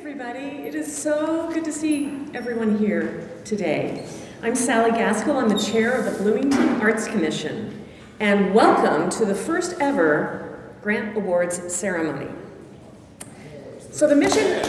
everybody. It is so good to see everyone here today. I'm Sally Gaskell. I'm the chair of the Bloomington Arts Commission. And welcome to the first ever Grant Awards ceremony. So the mission...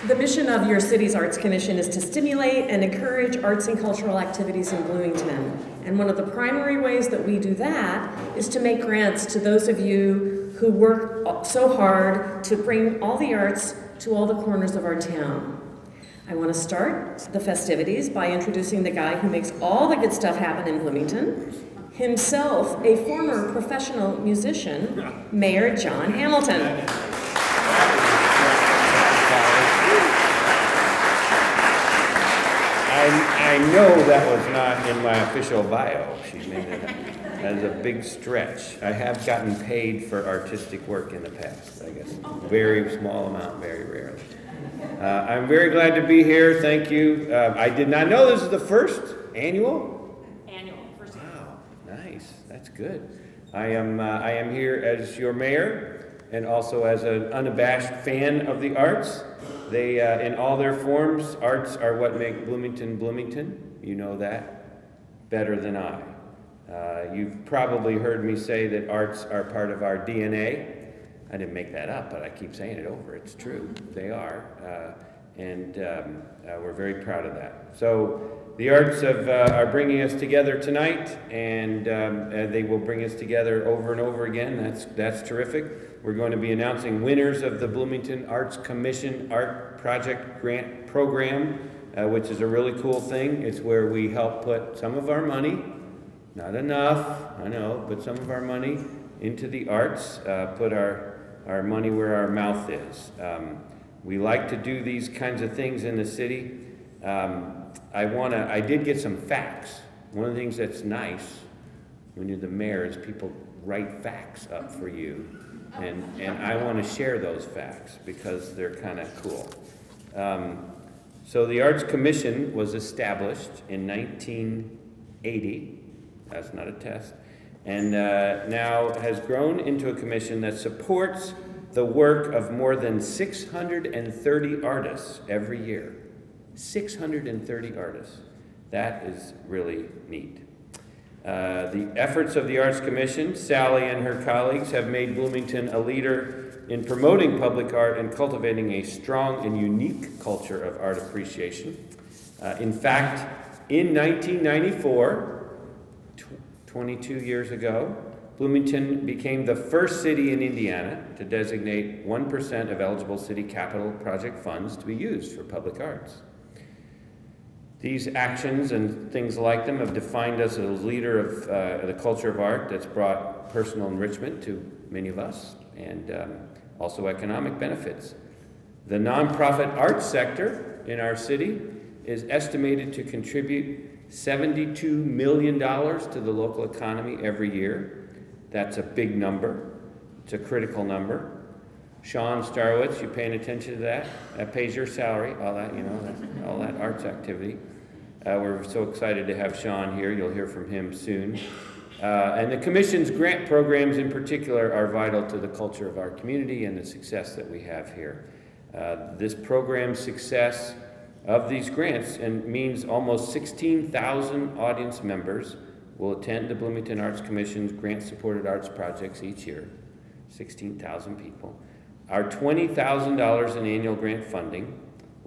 The mission of your city's Arts Commission is to stimulate and encourage arts and cultural activities in Bloomington. And one of the primary ways that we do that is to make grants to those of you who work so hard to bring all the arts to all the corners of our town. I want to start the festivities by introducing the guy who makes all the good stuff happen in Bloomington, himself a former professional musician, Mayor John Hamilton. I know that was not in my official bio. She made it as a big stretch. I have gotten paid for artistic work in the past, I guess. Very small amount, very rarely. I'm very glad to be here. Thank you. I did not know this is the first annual? First annual. Wow, nice. That's good. I am here as your mayor and also as an unabashed fan of the arts. They, in all their forms, arts are what make Bloomington, Bloomington. You know that better than I. You've probably heard me say that arts are part of our DNA. I didn't make that up, but I keep saying it over. It's true. They are. And we're very proud of that. So the arts are bringing us together tonight, and they will bring us together over and over again. That's terrific. We're going to be announcing winners of the Bloomington Arts Commission Art Project Grant Program, which is a really cool thing. It's where we help put some of our money, not enough, I know, but some of our money into the arts, put our money where our mouth is. We like to do these kinds of things in the city. I did get some facts. One of the things that's nice when you're the mayor is people write facts up for you. And I want to share those facts because they're kind of cool. So the Arts Commission was established in 1980. That's not a test. And now has grown into a commission that supports the work of more than 630 artists every year. 630 artists. That is really neat. The efforts of the Arts Commission, Sally and her colleagues have made Bloomington a leader in promoting public art and cultivating a strong and unique culture of art appreciation. In fact, in 1994, 22 years ago, Bloomington became the first city in Indiana to designate 1% of eligible city capital project funds to be used for public arts. These actions and things like them have defined us as a leader of the culture of art that's brought personal enrichment to many of us and also economic benefits. The nonprofit arts sector in our city is estimated to contribute $72 million to the local economy every year. That's a big number. It's a critical number. Sean Starowitz, you paying attention to that? That pays your salary, all that, you know, all that arts activity. We're so excited to have Sean here. You'll hear from him soon. And the Commission's grant programs in particular are vital to the culture of our community and the success that we have here. This program's success of these grants means almost 16,000 audience members will attend the Bloomington Arts Commission's grant-supported arts projects each year. 16,000 people. Our $20,000 in annual grant funding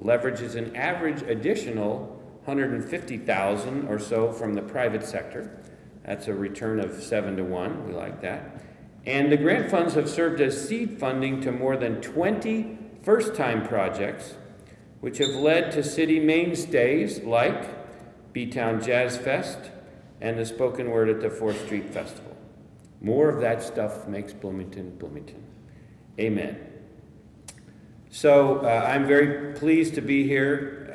leverages an average additional $150,000 or so from the private sector. That's a return of 7 to 1. We like that. And the grant funds have served as seed funding to more than 20 first-time projects, which have led to city mainstays like B-Town Jazz Fest and the spoken word at the 4th Street Festival. More of that stuff makes Bloomington, Bloomington. Amen. So I'm very pleased to be here.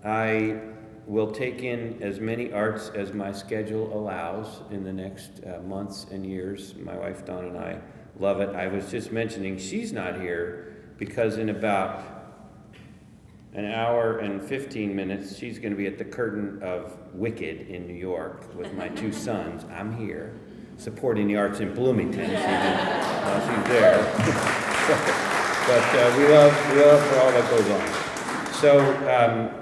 I will take in as many arts as my schedule allows in the next months and years. My wife Dawn and I love it. I was just mentioning she's not here because in about an hour and 15 minutes she's going to be at the curtain of Wicked in New York with my 2 sons. I'm here. supporting the arts in Bloomington. She's there. But we love for all that goes on. So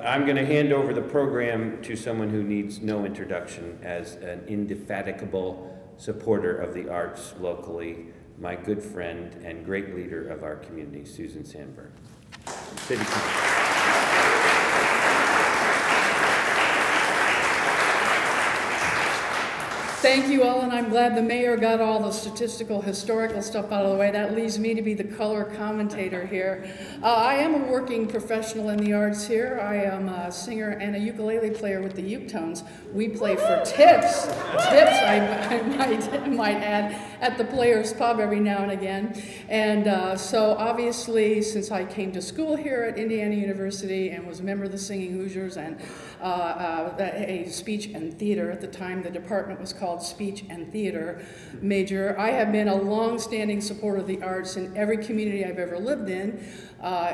I'm going to hand over the program to someone who needs no introduction as an indefatigable supporter of the arts locally, my good friend and great leader of our community, Susan Sandberg. City Thank you all, and I'm glad the mayor got all the statistical, historical stuff out of the way. That leaves me to be the color commentator here. I am a working professional in the arts here. I am a singer and a ukulele player with the Uke Tones. We play for tips, I might add, at the Players Pub every now and again. And so obviously, since I came to school here at Indiana University and was a member of the Singing Hoosiers and a speech and theater, at the time the department was called Speech and Theater major, I have been a long-standing supporter of the arts in every community I've ever lived in,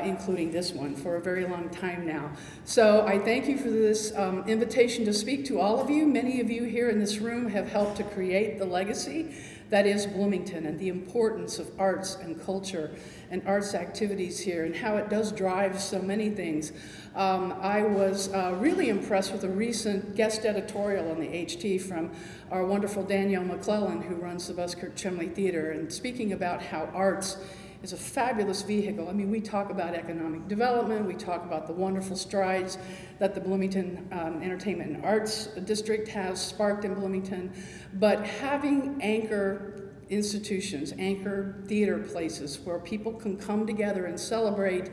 including this one, for a very long time now. So I thank you for this invitation to speak to all of you. Many of you here in this room have helped to create the legacy that is Bloomington, and the importance of arts and culture and arts activities here, and how it does drive so many things. I was really impressed with a recent guest editorial on the HT from our wonderful Danielle McClellan, who runs the Buskirk-Chumley Theater, and speaking about how arts is a fabulous vehicle. I mean, we talk about economic development, we talk about the wonderful strides that the Bloomington Entertainment and Arts District has sparked in Bloomington, but having anchor institutions, anchor theater places where people can come together and celebrate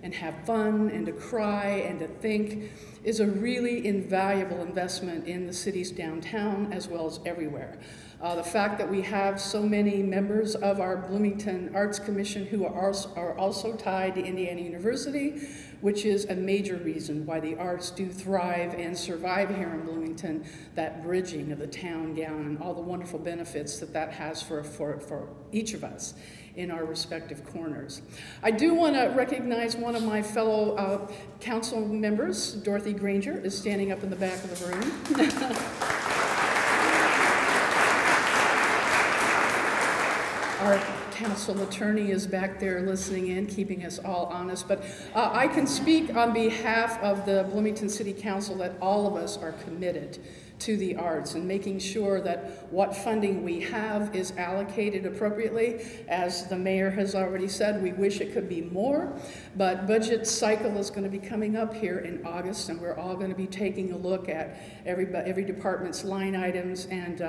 and have fun and to cry and to think is a really invaluable investment in the city's downtown as well as everywhere. The fact that we have so many members of our Bloomington Arts Commission who are also tied to Indiana University, which is a major reason why the arts do thrive and survive here in Bloomington, that bridging of the town down and all the wonderful benefits that that has for each of us in our respective corners. I do want to recognize one of my fellow council members. Dorothy Granger is standing up in the back of the room. Our council attorney is back there listening in, keeping us all honest. But I can speak on behalf of the Bloomington City Council that all of us are committed to the arts and making sure that what funding we have is allocated appropriately. As the mayor has already said, we wish it could be more, but budget cycle is going to be coming up here in August, and we're all going to be taking a look at every department's line items, and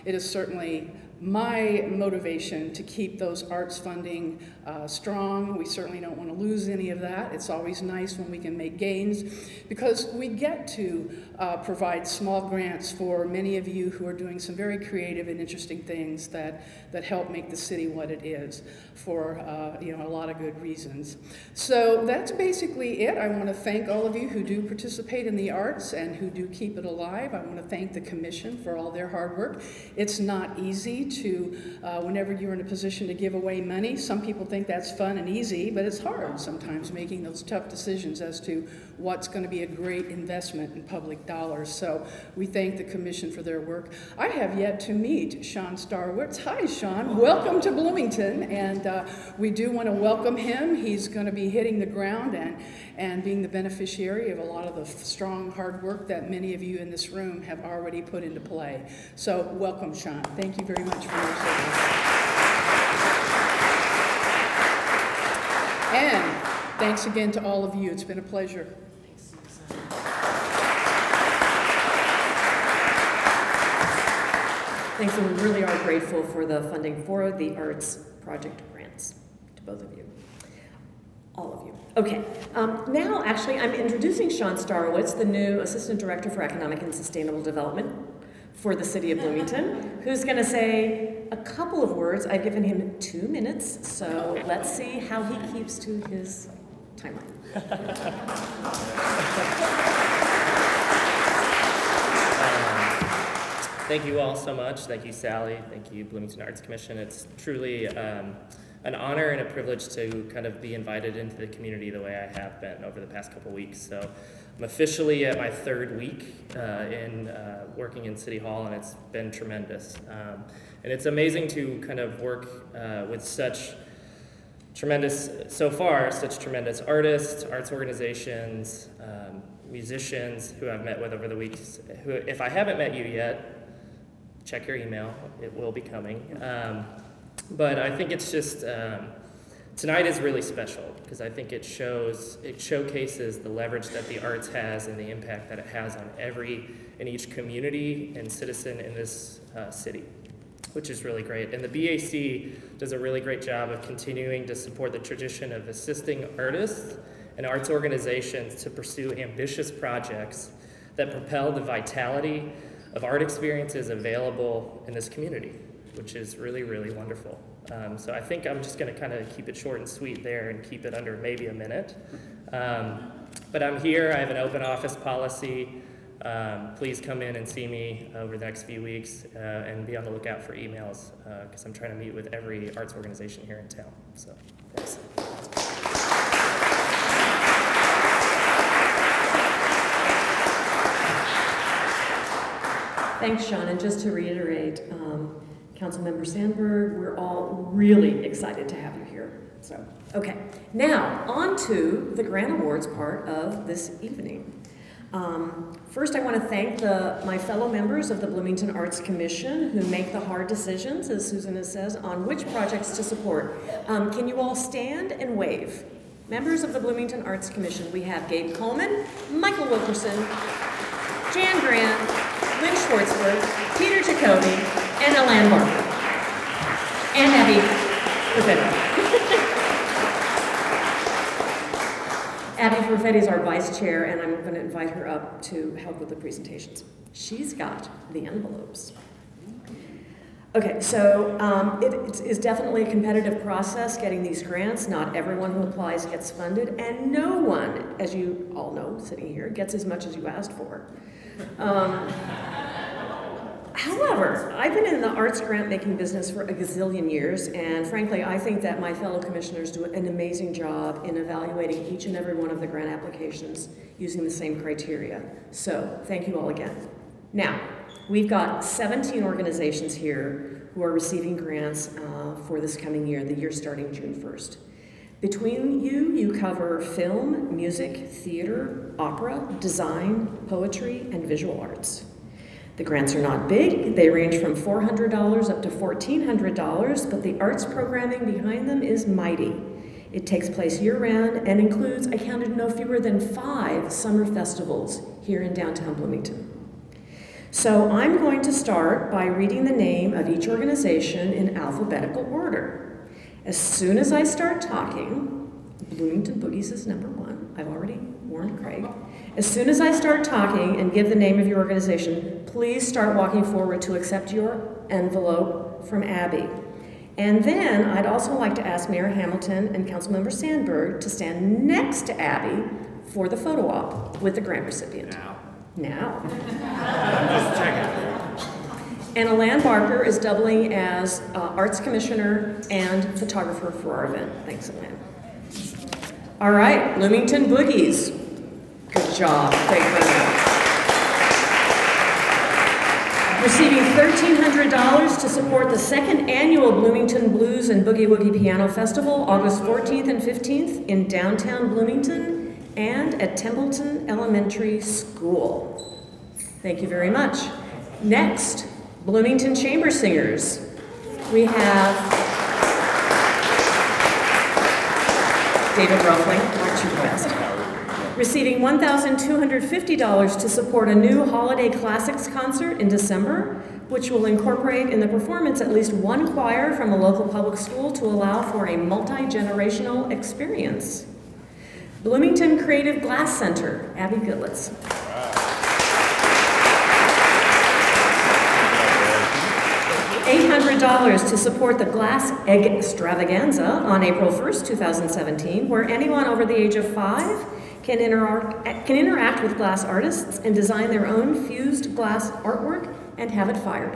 it is certainly my motivation to keep those arts funding strong. We certainly don't want to lose any of that. It's always nice when we can make gains, because we get to provide small grants for many of you who are doing some very creative and interesting things that help make the city what it is for a lot of good reasons. So that's basically it. I want to thank all of you who do participate in the arts and who do keep it alive. I want to thank the commission for all their hard work. It's not easy to, whenever you're in a position to give away money, some people think that's fun and easy, but it's hard sometimes making those tough decisions as to what's going to be a great investment in public dollars. So we thank the commission for their work. I have yet to meet Sean Starwitz. Hi, Sean. Welcome to Bloomington, and we do want to welcome him. He's going to be hitting the ground and being the beneficiary of a lot of the strong, hard work that many of you in this room have already put into play. So welcome, Sean. Thank you very much for your service. And thanks again to all of you. It's been a pleasure. Thanks, and we really are grateful for the funding for the arts project grants to both of you. All of you. Okay, now actually I'm introducing Sean Starwitz, the new Assistant Director for Economic and Sustainable Development for the City of Bloomington, who's going to say a couple of words. I've given him 2 minutes, so let's see how he keeps to his timeline. Thank you all so much. Thank you, Sally. Thank you, Bloomington Arts Commission. It's truly an honor and a privilege to kind of be invited into the community the way I have been over the past couple weeks. So I'm officially at my 3rd week in working in City Hall, and it's been tremendous. And it's amazing to kind of work with such tremendous artists, arts organizations, musicians who I've met with over the weeks. Who, if I haven't met you yet, check your email, it will be coming. But I think it's just, tonight is really special because I think it showcases the leverage that the arts has and the impact that it has on each community and citizen in this city, which is really great. And the BAC does a really great job of continuing to support the tradition of assisting artists and arts organizations to pursue ambitious projects that propel the vitality of art experiences available in this community, which is really, really wonderful. So I think I'm just going to kind of keep it short and sweet there and keep it under maybe a minute. But I'm here. I have an open office policy. Please come in and see me over the next few weeks and be on the lookout for emails because I'm trying to meet with every arts organization here in town. So thanks. Thanks, Sean. And just to reiterate, Councilmember Sandberg, we're all really excited to have you here. So, okay. Now, on to the grant awards part of this evening. First, I want to thank my fellow members of the Bloomington Arts Commission who make the hard decisions, as Susan says, on which projects to support. Can you all stand and wave? Members of the Bloomington Arts Commission, we have Gabe Coleman, Michael Wilkerson, Jan Grant, Lynn Schwartzberg, Peter Jacoby, and Alan Barker. And Abby Perfetti. Abby Perfetti is our vice chair, and I'm going to invite her up to help with the presentations. She's got the envelopes. Okay, so it is definitely a competitive process getting these grants. Not everyone who applies gets funded, and no one, as you all know, sitting here, gets as much as you asked for. However, I've been in the arts grant-making business for a gazillion years, and frankly, I think that my fellow commissioners do an amazing job in evaluating each and every one of the grant applications using the same criteria. So, thank you all again. Now, we've got 17 organizations here who are receiving grants for this coming year, the year starting June 1st. Between you, you cover film, music, theater, opera, design, poetry, and visual arts. The grants are not big. They range from $400 up to $1,400, but the arts programming behind them is mighty. It takes place year-round and includes, I counted no fewer than 5 summer festivals here in downtown Bloomington. So I'm going to start by reading the name of each organization in alphabetical order. As soon as I start talking, Bloomington Boogies is number 1. I've already warned Craig. As soon as I start talking and give the name of your organization, please start walking forward to accept your envelope from Abby. And then I'd also like to ask Mayor Hamilton and Councilmember Sandberg to stand next to Abby for the photo op with the grant recipient. Now. Just checking. And Alan Barker is doubling as Arts Commissioner and photographer for our event. Thanks, Alan. All right, Bloomington Boogies. Good job. Thank you. Receiving $1,300 to support the 2nd annual Bloomington Blues and Boogie Woogie Piano Festival, August 14th and 15th in downtown Bloomington and at Templeton Elementary School. Thank you very much. Next, Bloomington Chamber Singers. We have David Ruffling, aren't you the best? Receiving $1,250 to support a new Holiday Classics concert in December, which will incorporate in the performance at least one choir from a local public school to allow for a multi-generational experience. Bloomington Creative Glass Center, Abby Gitlitz. $800 to support the Glass EGGstravaganza on April 1st, 2017, where anyone over the age of 5 can interact with glass artists and design their own fused glass artwork and have it fired.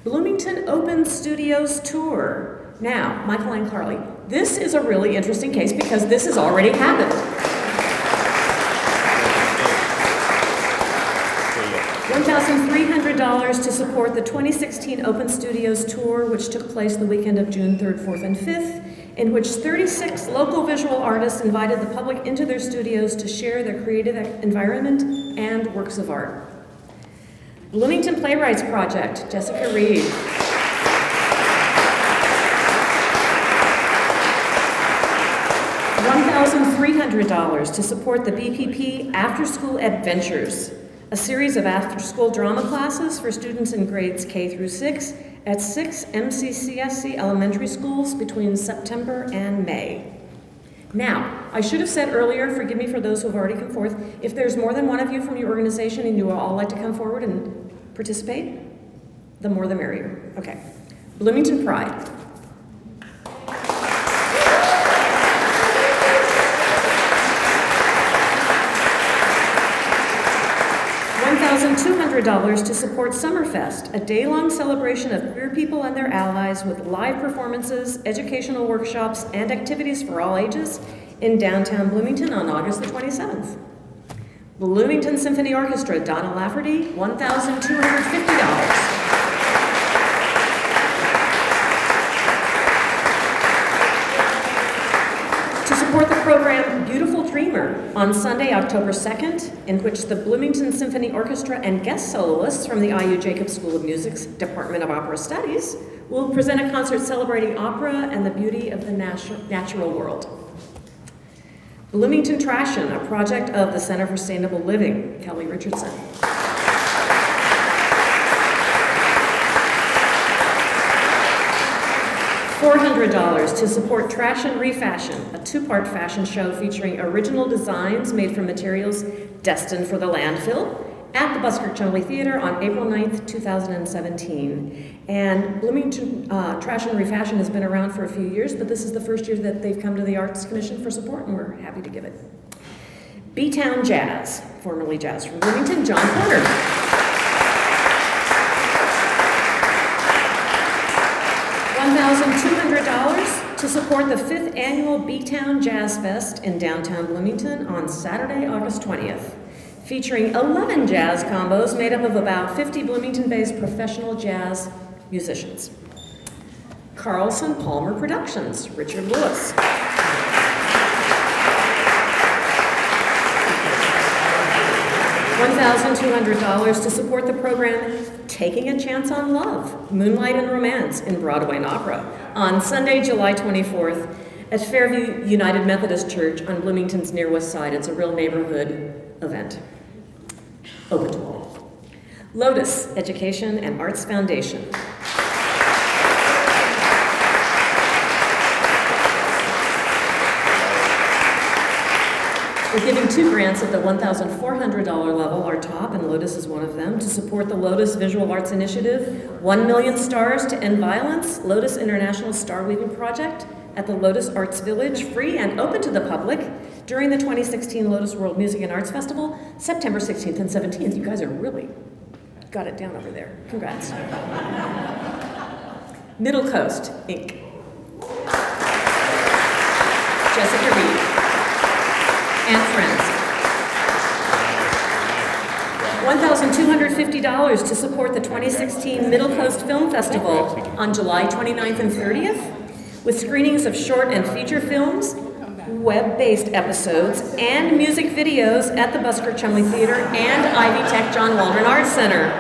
Bloomington Open Studios Tour. Now, Michael and Carly, this is a really interesting case because this has already happened. $1,300 to support the 2016 Open Studios Tour, which took place the weekend of June 3rd, 4th, and 5th, in which 36 local visual artists invited the public into their studios to share their creative environment and works of art. Bloomington Playwrights Project, Jessica Reed. $1,300 to support the BPP After School Adventures, a series of after-school drama classes for students in grades K through 6 at 6 MCCSC elementary schools between September and May. Now, I should have said earlier, forgive me for those who have already come forth, if there's more than one of you from your organization and you would all like to come forward and participate, the more the merrier. Okay. Bloomington Pride. $1,200 to support Summerfest, a day-long celebration of queer people and their allies with live performances, educational workshops, and activities for all ages in downtown Bloomington on August the 27th. Bloomington Symphony Orchestra, Donna Lafferty, $1,250. Support the program Beautiful Dreamer on Sunday, October 2nd, in which the Bloomington Symphony Orchestra and guest soloists from the IU Jacobs School of Music's Department of Opera Studies will present a concert celebrating opera and the beauty of the natural world. Bloomington Trashin', a project of the Center for Sustainable Living, Kelly Richardson. $400 to support Trash and Refashion, a two-part fashion show featuring original designs made from materials destined for the landfill at the Buskirk-Chumley Theater on April 9th, 2017. And Bloomington Trash and Refashion has been around for a few years, but this is the first year that they've come to the Arts Commission for support, and we're happy to give it. B-Town Jazz, formerly Jazz from Bloomington, John Porter. $1,200 to support the 5th annual B-Town Jazz Fest in downtown Bloomington on Saturday, August 20th, featuring 11 jazz combos made up of about 50 Bloomington-based professional jazz musicians. Carlson Palmer Productions, Richard Lewis. $1,200 to support the program Taking a Chance on Love, Moonlight and Romance in Broadway and Opera on Sunday, July 24th at Fairview United Methodist Church on Bloomington's near west side. It's a real neighborhood event. Open to all. Lotus Education and Arts Foundation. We're giving 2 grants at the $1,400 level, our top, and Lotus is one of them, to support the Lotus Visual Arts Initiative, 1 Million Stars to End Violence, Lotus International Star Weaving Project at the Lotus Arts Village, free and open to the public during the 2016 Lotus World Music and Arts Festival, September 16th and 17th. You guys are really got it down over there. Congrats. Middle Coast, Inc. Jessica Reed and friends. $1,250 to support the 2016 Middle Coast Film Festival on July 29th and 30th, with screenings of short and feature films, web-based episodes, and music videos at the Buskirk-Chumley Theater and Ivy Tech John Waldron Arts Center.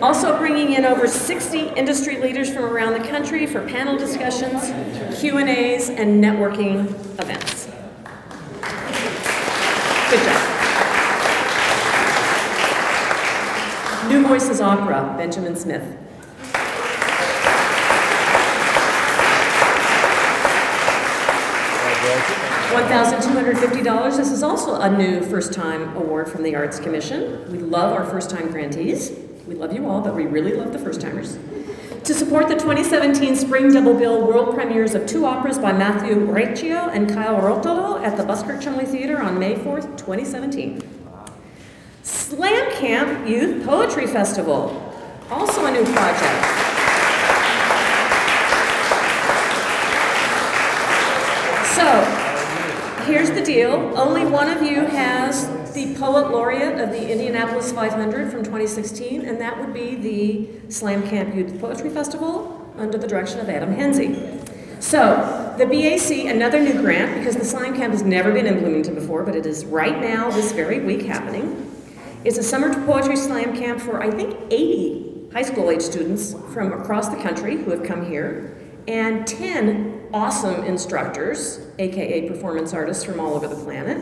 Also bringing in over 60 industry leaders from around the country for panel discussions, Q&As, and networking events. Good job. New Voices Opera, Benjamin Smith. $1,250. This is also a new first-time award from the Arts Commission. We love our first-time grantees. We love you all, but we really love the first-timers. To support the 2017 Spring Double Bill world premieres of 2 operas by Matthew Recchio and Kyle Rotolo at the Buskirk-Chumley Theater on May 4th, 2017. Slam Camp Youth Poetry Festival, also a new project. So, here's the deal. Only one of you has the poet laureate of the Indianapolis 500 from 2016, and that would be the Slam Camp Youth Poetry Festival under the direction of Adam Hensey. So, the BAC, another new grant, because the Slam Camp has never been in Bloomington before, but it is right now, this very week, happening. It's a summer poetry slam camp for, I think, 80 high school age students from across the country who have come here, and 10 awesome instructors, AKA performance artists from all over the planet,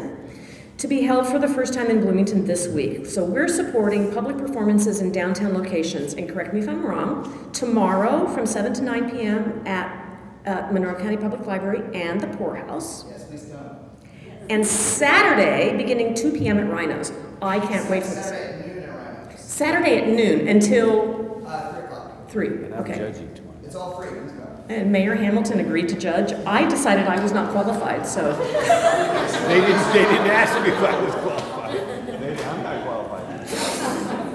to be held for the first time in Bloomington this week. So we're supporting public performances in downtown locations, and correct me if I'm wrong, tomorrow from 7 to 9 p.m. at Monroe County Public Library and the Poorhouse. Yes, please come. And Saturday, beginning 2 p.m. at Rhino's. I can't wait for this. Saturday at noon at Rhino's. Saturday at noon until 3 o'clock. 3. And I'm Okay. judging tomorrow. It's all free. Please come. And Mayor Hamilton agreed to judge. I decided I was not qualified, so. They didn't ask me if I was qualified. I'm not qualified.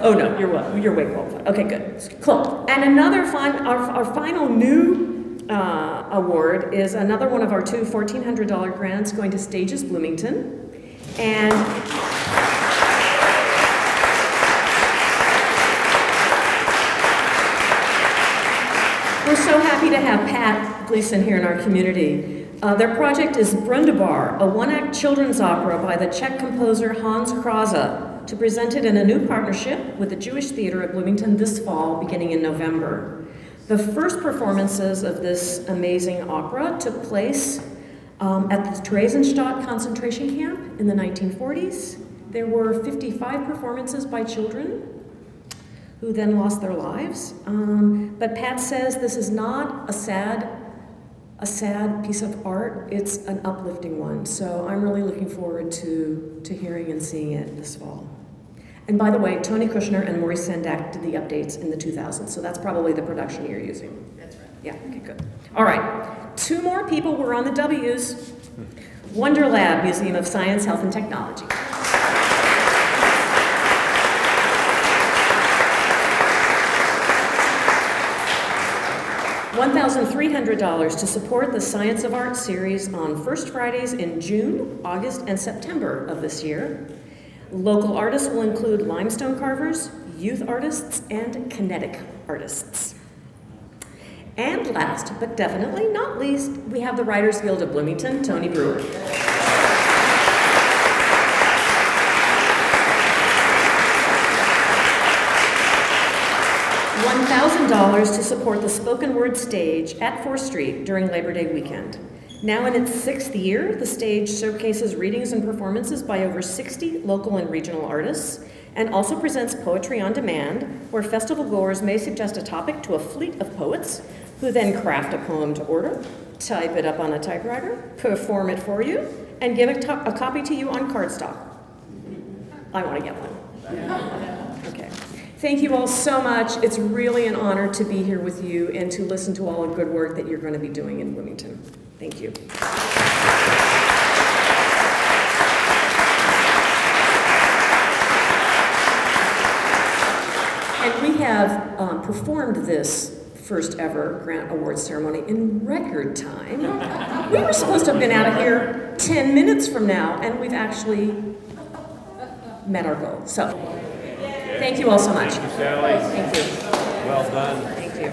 Oh no, you're way qualified. Okay, good. Cool. And another our final new award is another one of our two $1,400 grants going to Stages Bloomington. And we're so happy to have Pat Gleason here in our community. Their project is Brundabar, a one-act children's opera by the Czech composer Hans Krause, to present it in a new partnership with the Jewish Theater at Bloomington this fall, beginning in November. The first performances of this amazing opera took place at the Theresienstadt concentration camp in the 1940s. There were 55 performances by children who then lost their lives. But Pat says this is not a sad piece of art, it's an uplifting one. So I'm really looking forward to hearing and seeing it this fall. And by the way, Tony Kushner and Maurice Sendak did the updates in the 2000s, so that's probably the production you're using. That's right. Yeah, okay, good. All right, 2 more people were on the W's. Wonder Lab, Museum of Science, Health, and Technology. $1,300 to support the Science of Art series on First Fridays in June, August, and September of this year. Local artists will include limestone carvers, youth artists, and kinetic artists. And last, but definitely not least, we have the Writers Guild of Bloomington, Tony Brewer. $1,000 to support the spoken word stage at 4th Street during Labor Day weekend. Now in its 6th year, the stage showcases readings and performances by over 60 local and regional artists, and also presents poetry on demand, where festival goers may suggest a topic to a fleet of poets, who then craft a poem to order, type it up on a typewriter, perform it for you, and give a copy to you on cardstock. I want to get one. Okay. Thank you all so much. It's really an honor to be here with you and to listen to all the good work that you're going to be doing in Bloomington. Thank you. And we have performed this first ever grant award ceremony in record time. We were supposed to have been out of here 10 minutes from now, and we've actually met our goal. So, thank you all so much. Thank you, Sally. Thank you. Well done. Thank you.